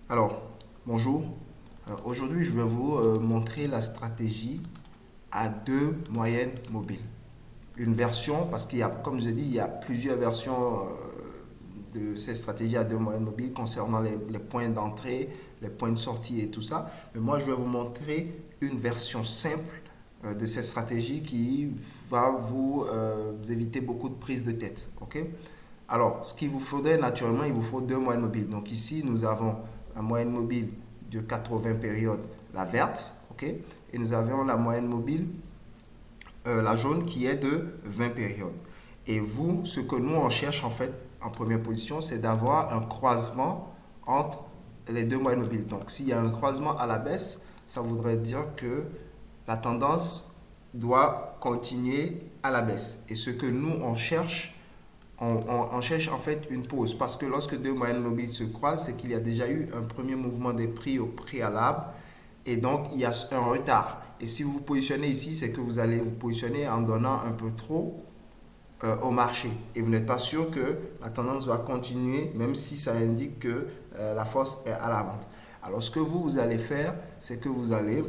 Alors, bonjour. Aujourd'hui, je vais vous montrer la stratégie à deux moyennes mobiles. Une version, parce qu'il y a, comme je vous ai dit, il y a plusieurs versions de cette stratégie à deux moyennes mobiles concernant les points d'entrée, les points de sortie et tout ça. Mais moi, je vais vous montrer une version simple de cette stratégie qui va vous éviter beaucoup de prises de tête. Ok? Alors, ce qu'il vous faudrait naturellement, il vous faut deux moyennes mobiles. Donc ici, nous avons la moyenne mobile de 80 périodes, la verte, ok? Et nous avons la moyenne mobile, la jaune, qui est de 20 périodes. Et vous, ce que nous, on cherche en fait en première position, c'est d'avoir un croisement entre les deux moyennes mobiles. Donc, s'il y a un croisement à la baisse, ça voudrait dire que la tendance doit continuer à la baisse. Et ce que nous, on cherche en fait une pause parce que lorsque deux moyennes mobiles se croisent, c'est qu'il y a déjà eu un premier mouvement des prix au préalable et donc il y a un retard. Et si vous vous positionnez ici, c'est que vous allez vous positionner en donnant un peu trop au marché et vous n'êtes pas sûr que la tendance va continuer même si ça indique que la force est à la vente. Alors ce que vous allez faire, c'est que vous allez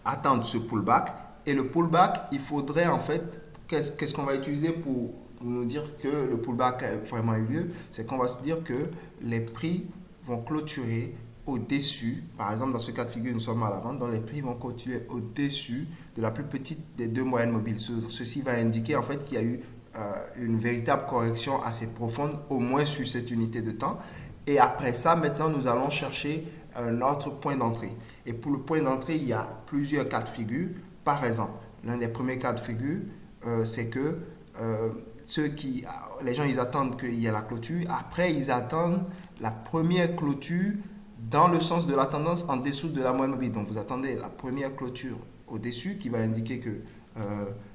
attendre ce pullback et le pullback, il faudrait en fait, qu'est-ce qu'on va utiliser pour nous dire que le pullback a vraiment eu lieu, c'est qu'on va se dire que les prix vont clôturer au-dessus, par exemple dans ce cas de figure nous sommes à la vente, donc les prix vont clôturer au-dessus de la plus petite des deux moyennes mobiles. Ceci va indiquer en fait qu'il y a eu une véritable correction assez profonde, au moins sur cette unité de temps. Et après ça, maintenant, nous allons chercher un autre point d'entrée. Et pour le point d'entrée, il y a plusieurs cas de figure. Par exemple, l'un des premiers cas de figure, c'est que les gens, ils attendent qu'il y ait la clôture. Après, ils attendent la première clôture dans le sens de la tendance en dessous de la moyenne mobile. Donc, vous attendez la première clôture au-dessus qui va indiquer que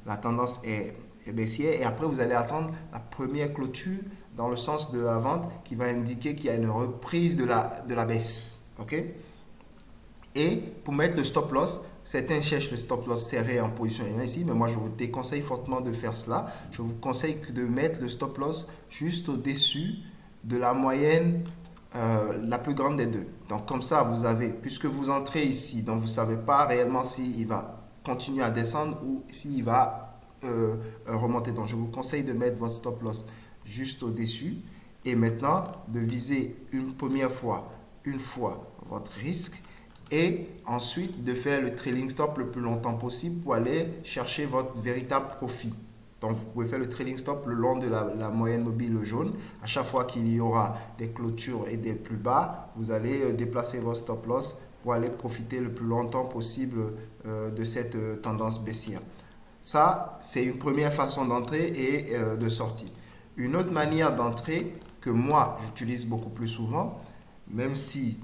la tendance est baissière. Et après, vous allez attendre la première clôture dans le sens de la vente qui va indiquer qu'il y a une reprise de la baisse. OK? Et pour mettre le stop loss, certains cherchent le stop loss serré en position ici, mais moi je vous déconseille fortement de faire cela. Je vous conseille de mettre le stop loss juste au-dessus de la moyenne la plus grande des deux. Donc comme ça, vous avez, puisque vous entrez ici, donc vous ne savez pas réellement s'il va continuer à descendre ou s'il va remonter. Donc je vous conseille de mettre votre stop loss juste au-dessus et maintenant de viser une fois votre risque et ensuite de faire le trailing stop le plus longtemps possible pour aller chercher votre véritable profit. Donc vous pouvez faire le trailing stop le long de la moyenne mobile jaune. À chaque fois qu'il y aura des clôtures et des plus bas, vous allez déplacer votre stop loss pour aller profiter le plus longtemps possible de cette tendance baissière. Ça, c'est une première façon d'entrer et de sortie. Une autre manière d'entrer que moi, j'utilise beaucoup plus souvent, même si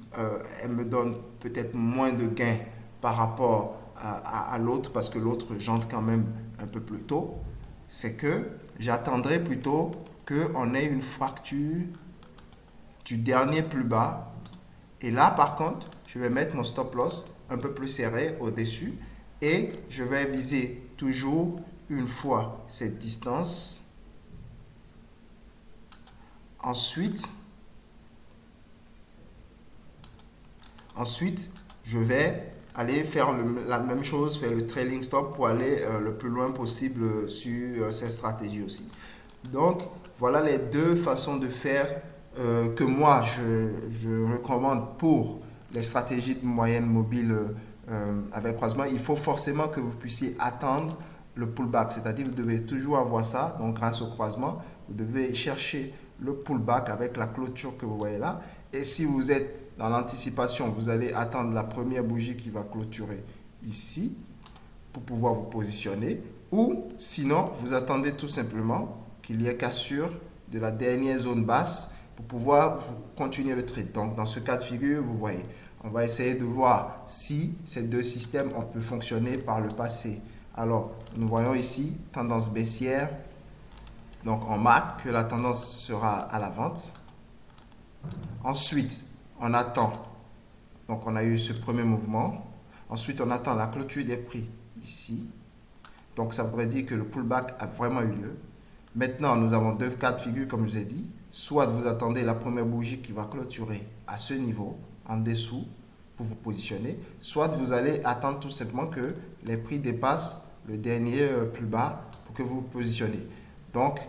elle me donne peut-être moins de gains par rapport à l'autre, parce que l'autre, j'entre quand même un peu plus tôt, c'est que j'attendrai plutôt qu'on ait une fracture du dernier plus bas. Et là, par contre, je vais mettre mon stop loss un peu plus serré au-dessus et je vais viser toujours une fois cette distance. Ensuite, je vais aller faire la même chose, faire le trailing stop pour aller le plus loin possible sur cette stratégie aussi. Donc, voilà les deux façons de faire que moi, je recommande pour les stratégies de moyenne mobile avec croisement. Il faut forcément que vous puissiez attendre le pullback, c'est-à-dire vous devez toujours avoir ça, donc grâce au croisement, vous devez chercher le pullback avec la clôture que vous voyez là. Et si vous êtes dans l'anticipation, vous allez attendre la première bougie qui va clôturer ici pour pouvoir vous positionner. Ou sinon, vous attendez tout simplement qu'il y ait cassure de la dernière zone basse pour pouvoir continuer le trade. Donc, dans ce cas de figure, vous voyez, on va essayer de voir si ces deux systèmes ont pu fonctionner par le passé. Alors, nous voyons ici, tendance baissière. Donc, on marque que la tendance sera à la vente. Ensuite, on attend. Donc, on a eu ce premier mouvement. Ensuite, on attend la clôture des prix ici. Donc, ça voudrait dire que le pullback a vraiment eu lieu. Maintenant, nous avons deux cas de figure, comme je vous ai dit. soit vous attendez la première bougie qui va clôturer à ce niveau, en dessous, pour vous positionner, soit vous allez attendre tout simplement que les prix dépassent le dernier plus bas pour que vous vous positionnez. Donc,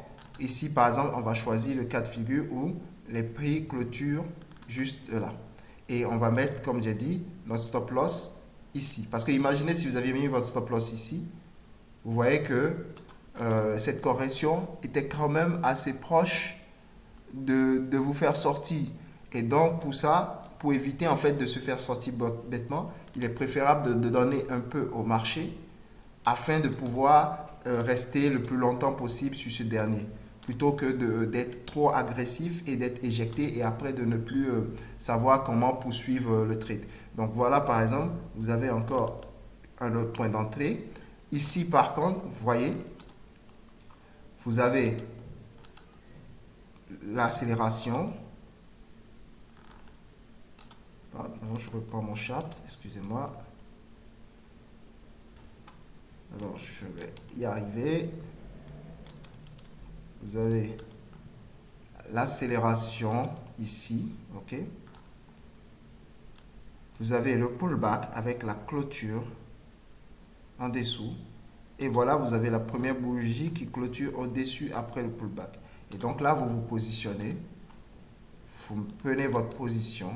ici, par exemple, on va choisir le cas de figure où les prix clôturent juste là. Et on va mettre, comme j'ai dit, notre stop loss ici. Parce que imaginez si vous aviez mis votre stop loss ici, vous voyez que cette correction était quand même assez proche de vous faire sortir. Et donc, pour ça, pour éviter en fait de se faire sortir bêtement, il est préférable de donner un peu au marché afin de pouvoir rester le plus longtemps possible sur ce dernier, plutôt que d'être trop agressif et d'être éjecté et après de ne plus savoir comment poursuivre le trade. Donc voilà, par exemple, vous avez encore un autre point d'entrée. Ici, par contre, vous voyez, vous avez l'accélération. Pardon, je reprends mon chat, excusez-moi. Alors, je vais y arriver. Vous avez l'accélération ici, ok. Vous avez le pullback avec la clôture en dessous. Et voilà, vous avez la première bougie qui clôture au-dessus après le pullback. Et donc là, vous vous positionnez. Vous prenez votre position.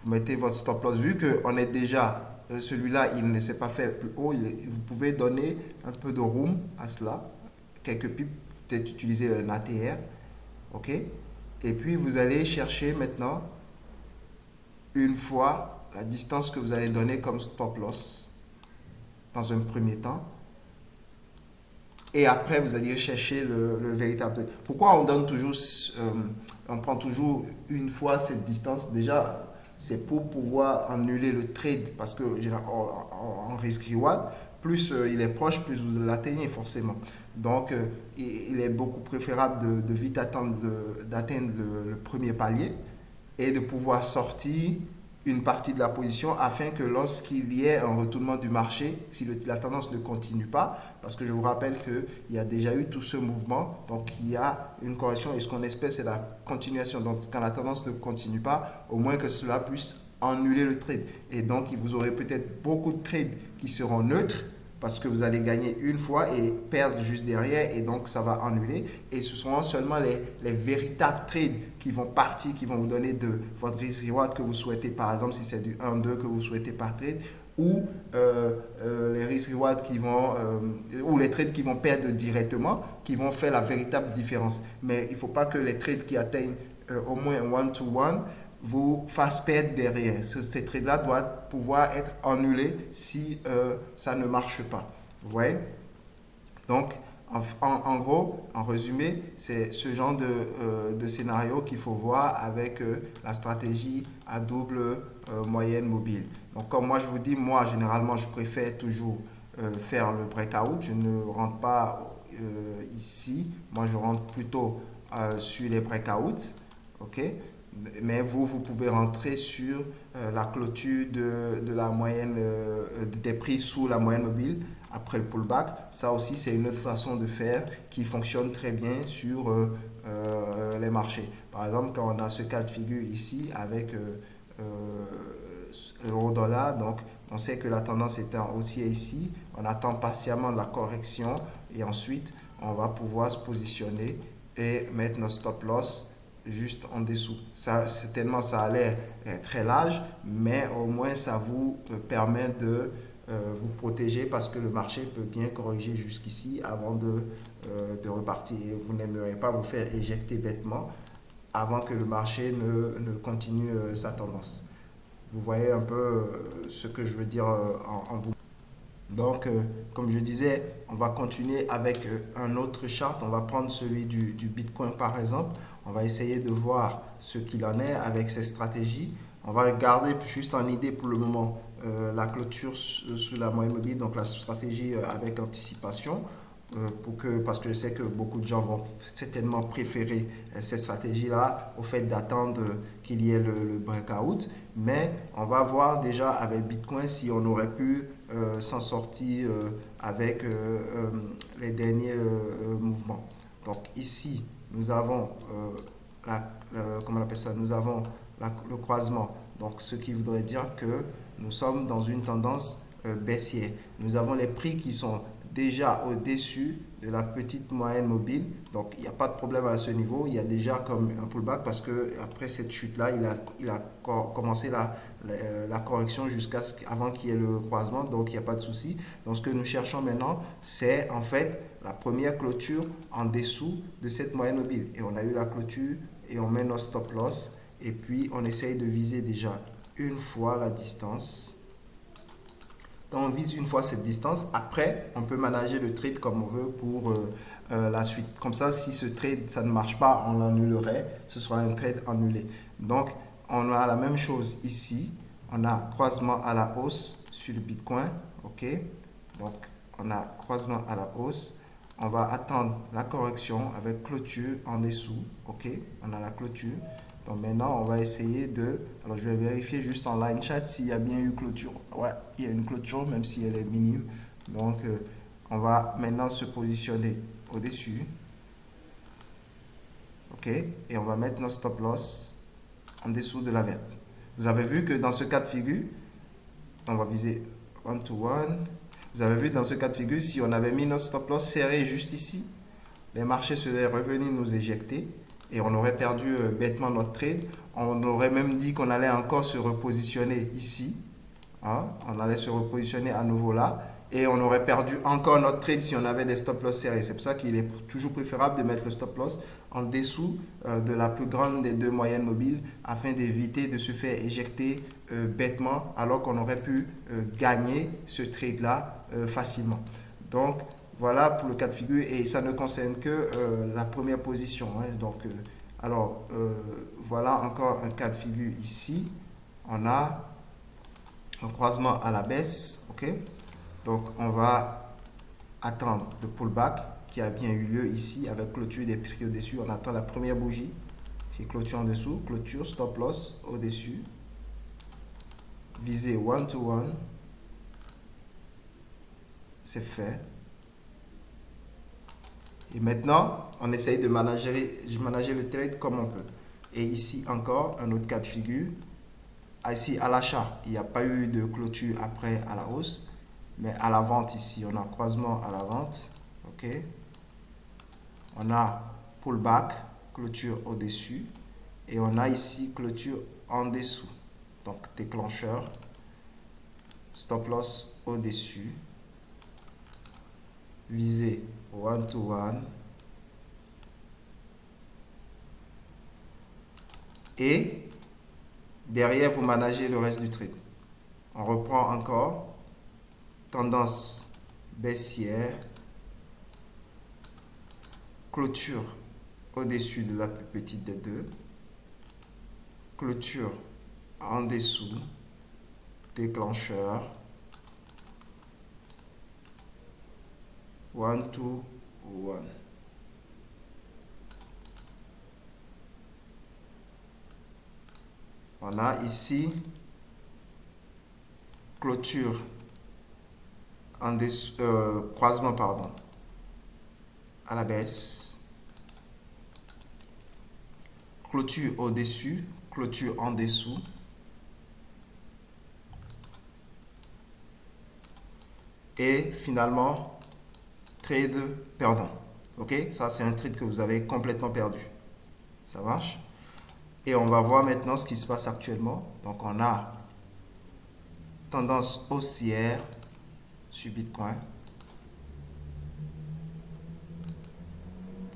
Vous mettez votre stop loss. Vu qu'on est déjà, celui-là, il ne s'est pas fait plus haut, vous pouvez donner un peu de room à cela. Quelques pips, peut-être utiliser un ATR. Ok. Et puis, vous allez chercher maintenant, une fois, la distance que vous allez donner comme stop loss dans un premier temps. Et après, vous allez chercher le véritable. Pourquoi on donne toujours, on prend toujours une fois cette distance? Déjà, c'est pour pouvoir annuler le trade parce que en risque reward, plus il est proche, plus vous l'atteignez forcément. Donc, il est beaucoup préférable de vite d'atteindre le premier palier et de pouvoir sortir une partie de la position afin que lorsqu'il y ait un retournement du marché, si la tendance ne continue pas, parce que je vous rappelle qu'il y a déjà eu tout ce mouvement, donc il y a une correction et ce qu'on espère c'est la continuation. Donc quand la tendance ne continue pas, au moins que cela puisse annuler le trade. Et donc vous aurez peut-être beaucoup de trades qui seront neutres, parce que vous allez gagner une fois et perdre juste derrière et donc ça va annuler et ce seront seulement les véritables trades qui vont partir, qui vont vous donner de votre risk reward que vous souhaitez, par exemple si c'est du 1-2 que vous souhaitez par trade ou les risk reward qui vont ou les trades qui vont perdre directement, qui vont faire la véritable différence. Mais il ne faut pas que les trades qui atteignent au moins un one-to-one vous fasse perdre derrière. Ces trades-là doivent pouvoir être annulés si ça ne marche pas. Vous voyez? Donc, en gros, en résumé, c'est ce genre de scénario qu'il faut voir avec la stratégie à double moyenne mobile. Donc, comme moi je vous dis, moi généralement je préfère toujours faire le breakout. Je ne rentre pas ici. Moi je rentre plutôt sur les breakouts. Ok? Mais vous pouvez rentrer sur la clôture de la moyenne des prix sous la moyenne mobile après le pullback. Ça aussi, c'est une autre façon de faire qui fonctionne très bien sur les marchés. Par exemple, quand on a ce cas de figure ici avec euro-dollar, donc on sait que la tendance est haussière ici. On attend patiemment la correction et ensuite, on va pouvoir se positionner et mettre notre stop loss juste en dessous. Ça, certainement, ça a l'air très large, mais au moins, ça vous permet de vous protéger parce que le marché peut bien corriger jusqu'ici avant de repartir. Et vous n'aimeriez pas vous faire éjecter bêtement avant que le marché ne continue sa tendance. Vous voyez un peu ce que je veux dire en vous. Donc, comme je disais, on va continuer avec un autre chart. On va prendre celui du Bitcoin par exemple. On va essayer de voir ce qu'il en est avec ces stratégies. On va garder juste en idée pour le moment la clôture sous la moyenne mobile, donc la stratégie avec anticipation. Parce que je sais que beaucoup de gens vont certainement préférer cette stratégie-là au fait d'attendre qu'il y ait le breakout. Mais on va voir déjà avec Bitcoin si on aurait pu s'en sortir avec les derniers mouvements. Donc ici, nous avons comment on appelle ça, nous avons le croisement. Donc, ce qui voudrait dire que nous sommes dans une tendance baissière. Nous avons les prix qui sont déjà au-dessus de la petite moyenne mobile. Donc, il n'y a pas de problème à ce niveau. Il y a déjà comme un pullback parce que après cette chute-là, il a commencé la correction jusqu'à avant qu'il y ait le croisement. Donc, il n'y a pas de souci. Donc, ce que nous cherchons maintenant, c'est en fait la première clôture en dessous de cette moyenne mobile. Et on a eu la clôture et on met nos stop loss. Et puis, on essaye de viser déjà une fois la distance. Quand on vise une fois cette distance, après, on peut manager le trade comme on veut pour la suite. Comme ça, si ce trade, ça ne marche pas, on l'annulerait. Ce sera un trade annulé. Donc, on a la même chose ici. On a croisement à la hausse sur le Bitcoin. OK? Donc, on a croisement à la hausse. On va attendre la correction avec clôture en dessous. OK? On a la clôture. Donc maintenant, on va essayer de... Alors, je vais vérifier juste en line chat s'il y a bien eu clôture. Ouais, il y a une clôture, même si elle est minime. Donc, on va maintenant se positionner au-dessus. OK? Et on va mettre notre stop loss en dessous de la verte. Vous avez vu que dans ce cas de figure, on va viser one to one. Vous avez vu dans ce cas de figure, si on avait mis notre stop loss serré juste ici, les marchés seraient revenus nous éjecter. Et on aurait perdu bêtement notre trade. On aurait même dit qu'on allait encore se repositionner ici. Hein? On allait se repositionner à nouveau là. Et on aurait perdu encore notre trade si on avait des stop loss serrés. C'est pour ça qu'il est toujours préférable de mettre le stop loss en dessous de la plus grande des deux moyennes mobiles afin d'éviter de se faire éjecter bêtement alors qu'on aurait pu gagner ce trade là facilement. Donc, voilà pour le cas de figure et ça ne concerne que la première position. Hein. Donc, voilà encore un cas de figure ici. On a un croisement à la baisse. OK? Donc, on va attendre le pullback qui a bien eu lieu ici avec clôture des prix au-dessus. On attend la première bougie qui est clôture en dessous. Clôture, stop loss au-dessus. Viser one to one. C'est fait. Et maintenant, on essaye de manager le trade comme on peut. Et ici encore, un autre cas de figure. Ici, à l'achat, il n'y a pas eu de clôture après à la hausse. Mais à la vente, ici, on a croisement à la vente. OK? On a pullback, clôture au-dessus. Et on a ici clôture en dessous. Donc, déclencheur. Stop loss au-dessus. Visée one to one. Et derrière, vous managez le reste du trade. On reprend encore. Tendance baissière. Clôture au-dessus de la plus petite des deux. Clôture en dessous. Déclencheur. One to one. On a ici clôture en dessous, croisement pardon, à la baisse, clôture au-dessus, clôture en dessous, et finalement trade perdant. OK? Ça, c'est un trade que vous avez complètement perdu. Ça marche? Et on va voir maintenant ce qui se passe actuellement. Donc, on a tendance haussière sur Bitcoin.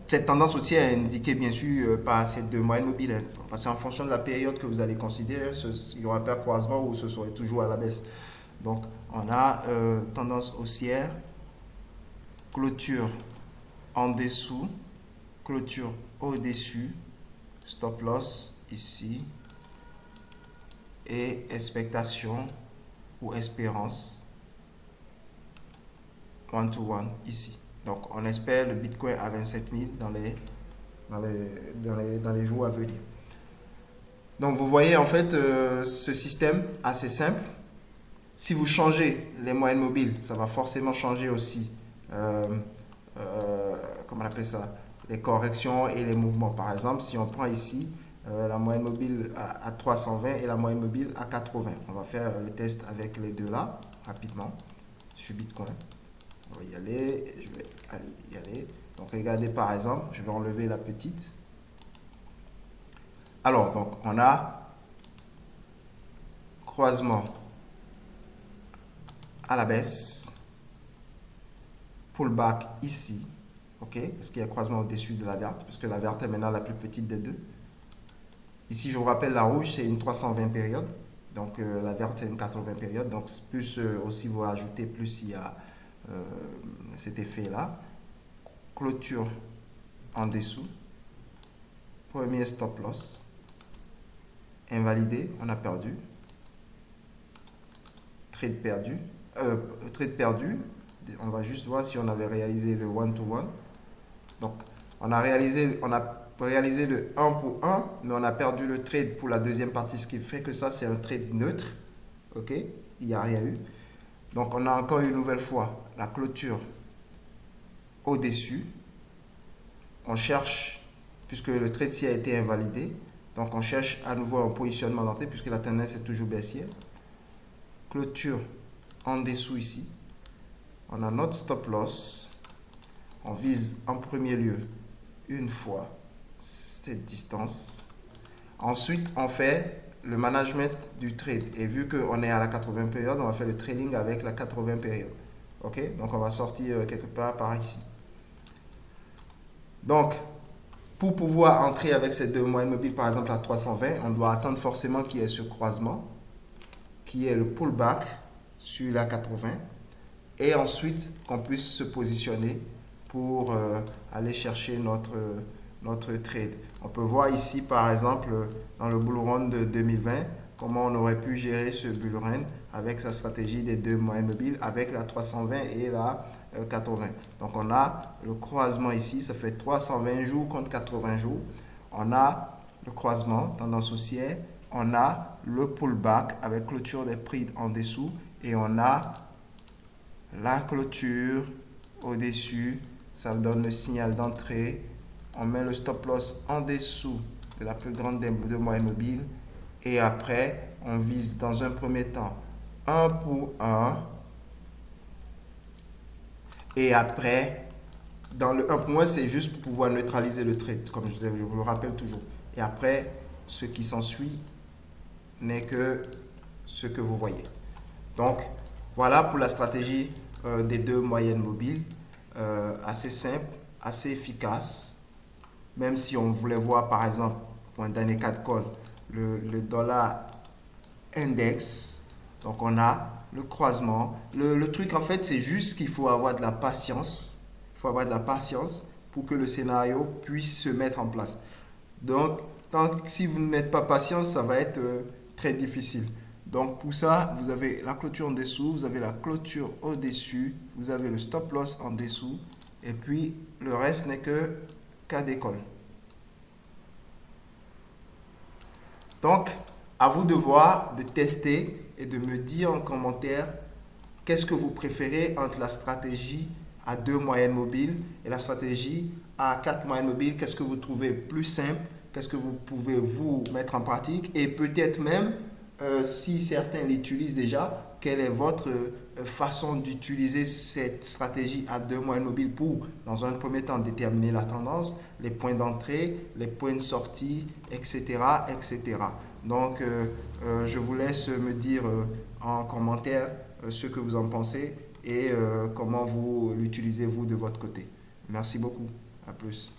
Cette tendance haussière est indiquée bien sûr par ces deux moyennes mobiles. Parce qu'en fonction de la période que vous allez considérer, il y aura pas croisement ou ce serait toujours à la baisse. Donc, on a tendance haussière, clôture en dessous, clôture au-dessus, stop loss ici et expectation ou espérance one to one ici. Donc on espère le Bitcoin à 27 000 dans les jours à venir. Donc vous voyez en fait ce système assez simple. Si vous changez les moyennes mobiles, ça va forcément changer aussi comment on appelle ça, les corrections et les mouvements. Par exemple, si on prend ici la moyenne mobile à 320 et la moyenne mobile à 80. On va faire le test avec les deux là, rapidement, sur Bitcoin. On va y aller, je vais y aller. Donc regardez par exemple, je vais enlever la petite. Alors, donc on a croisement à la baisse, pullback ici, ok, parce qu'il y a croisement au-dessus de la verte, parce que la verte est maintenant la plus petite des deux. Ici, je vous rappelle, la rouge, c'est une 320 période. Donc, la verte, c'est une 80 période. Donc, plus aussi vous ajoutez, plus il y a cet effet-là. Clôture en dessous. Premier stop loss. Invalidé, on a perdu. Trade perdu. Trade perdu. On va juste voir si on avait réalisé le one-to-one. Donc, on a réalisé le 1 pour 1, mais on a perdu le trade pour la deuxième partie, ce qui fait que ça, c'est un trade neutre. Ok, il n'y a rien eu. Donc, on a encore une nouvelle fois la clôture au-dessus. On cherche, puisque le trade-ci a été invalidé, donc on cherche à nouveau un positionnement d'entrée, puisque la tendance est toujours baissière. Clôture en dessous ici. On a notre stop loss. On vise en premier lieu une fois cette distance. Ensuite, on fait le management du trade. Et vu qu'on est à la 80 période, on va faire le trading avec la 80 période. Ok, donc on va sortir quelque part par ici. Donc, pour pouvoir entrer avec ces deux moyennes mobiles, par exemple à 320, on doit attendre forcément qu'il y ait ce croisement, qui est le pullback sur la 80, et ensuite qu'on puisse se positionner pour aller chercher notre trade. On peut voir ici par exemple dans le bull run de 2020 comment on aurait pu gérer ce bull run avec sa stratégie des deux moyennes mobiles avec la 320 et la 80. Donc on a le croisement ici, ça fait 320 jours contre 80 jours. On a le croisement, tendance haussière. On a le pullback avec clôture des prix en dessous et on a la clôture au-dessus. Ça donne le signal d'entrée. On met le stop loss en dessous de la plus grande des deux moyennes mobiles. Et après, on vise dans un premier temps 1 pour 1. Et après, dans le 1 pour 1, c'est juste pour pouvoir neutraliser le trade, comme je vous le rappelle toujours. Et après, ce qui s'ensuit n'est que ce que vous voyez. Donc, voilà pour la stratégie des deux moyennes mobiles. Assez simple, assez efficace. Même si on voulait voir, par exemple, pour un dernier cas de call, le dollar index. Donc, on a le croisement. Le truc, en fait, c'est juste qu'il faut avoir de la patience. Il faut avoir de la patience pour que le scénario puisse se mettre en place. Donc, si vous n'êtes pas patient, ça va être très difficile. Donc, pour ça, vous avez la clôture en dessous, vous avez la clôture au-dessus, vous avez le stop loss en dessous, et puis le reste n'est que cas d'école. Donc, à vous de voir, de tester et de me dire en commentaire qu'est-ce que vous préférez entre la stratégie à 2 moyennes mobiles et la stratégie à 4 moyennes mobiles. Qu'est-ce que vous trouvez plus simple? Qu'est-ce que vous pouvez vous mettre en pratique? Et peut-être même, si certains l'utilisent déjà, quelle est votre façon d'utiliser cette stratégie à 2 moyennes mobiles pour, dans un premier temps, déterminer la tendance, les points d'entrée, les points de sortie, etc. etc. Donc, je vous laisse me dire en commentaire ce que vous en pensez et comment vous l'utilisez vous de votre côté. Merci beaucoup. À plus.